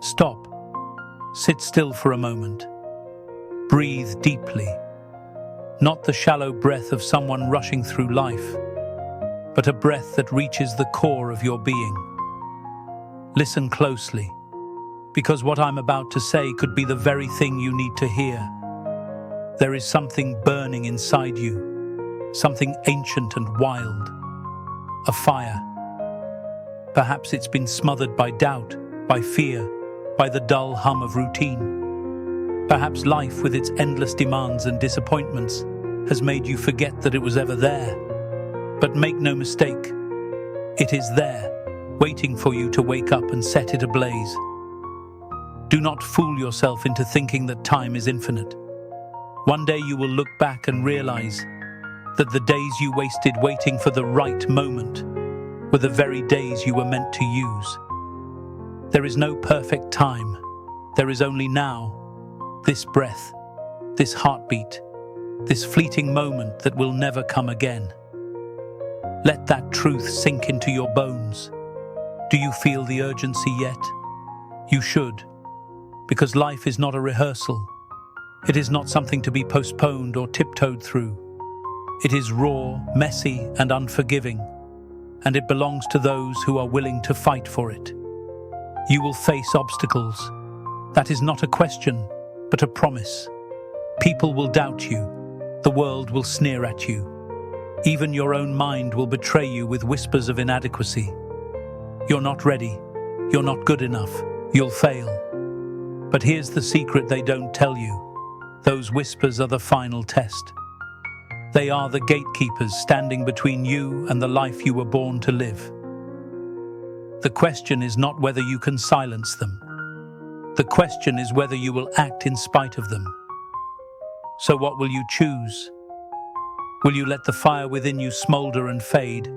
Stop. Sit still for a moment. Breathe deeply. Not the shallow breath of someone rushing through life, but a breath that reaches the core of your being. Listen closely, because what I'm about to say could be the very thing you need to hear. There is something burning inside you, something ancient and wild, a fire. Perhaps it's been smothered by doubt, by fear, by the dull hum of routine. Perhaps life, with its endless demands and disappointments, has made you forget that it was ever there. But make no mistake, it is there, waiting for you to wake up and set it ablaze. Do not fool yourself into thinking that time is infinite. One day you will look back and realize that the days you wasted waiting for the right moment were the very days you were meant to use. There is no perfect time. There is only now, this breath, this heartbeat, this fleeting moment that will never come again. Let that truth sink into your bones. Do you feel the urgency yet? You should, because life is not a rehearsal. It is not something to be postponed or tiptoed through. It is raw, messy, and unforgiving, and it belongs to those who are willing to fight for it. You will face obstacles. That is not a question, but a promise. People will doubt you. The world will sneer at you. Even your own mind will betray you with whispers of inadequacy. You're not ready. You're not good enough. You'll fail. But here's the secret they don't tell you. Those whispers are the final test. They are the gatekeepers standing between you and the life you were born to live. The question is not whether you can silence them. The question is whether you will act in spite of them. So what will you choose? Will you let the fire within you smolder and fade,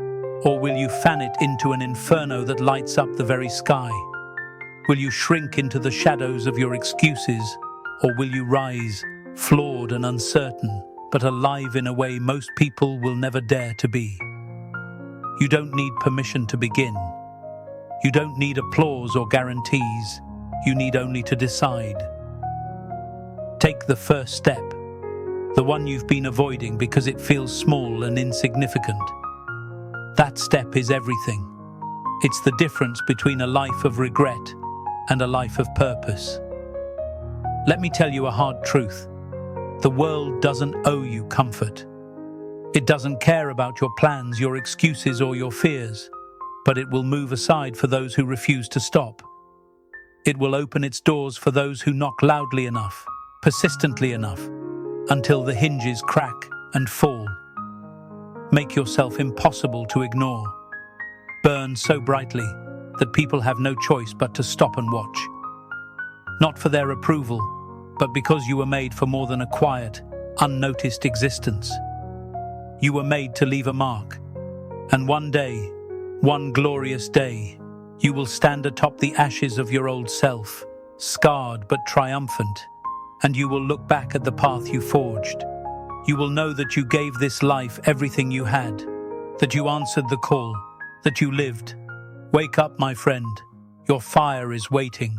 or will you fan it into an inferno that lights up the very sky? Will you shrink into the shadows of your excuses, or will you rise, flawed and uncertain, but alive in a way most people will never dare to be? You don't need permission to begin. You don't need applause or guarantees. You need only to decide. Take the first step, the one you've been avoiding because it feels small and insignificant. That step is everything. It's the difference between a life of regret and a life of purpose. Let me tell you a hard truth. The world doesn't owe you comfort. It doesn't care about your plans, your excuses, or your fears, but it will move aside for those who refuse to stop. It will open its doors for those who knock loudly enough, persistently enough, until the hinges crack and fall. Make yourself impossible to ignore. Burn so brightly that people have no choice but to stop and watch. Not for their approval, but because you were made for more than a quiet, unnoticed existence. You were made to leave a mark, and one day, one glorious day, you will stand atop the ashes of your old self, scarred but triumphant, and you will look back at the path you forged. You will know that you gave this life everything you had, that you answered the call, that you lived. Wake up, my friend. Your fire is waiting.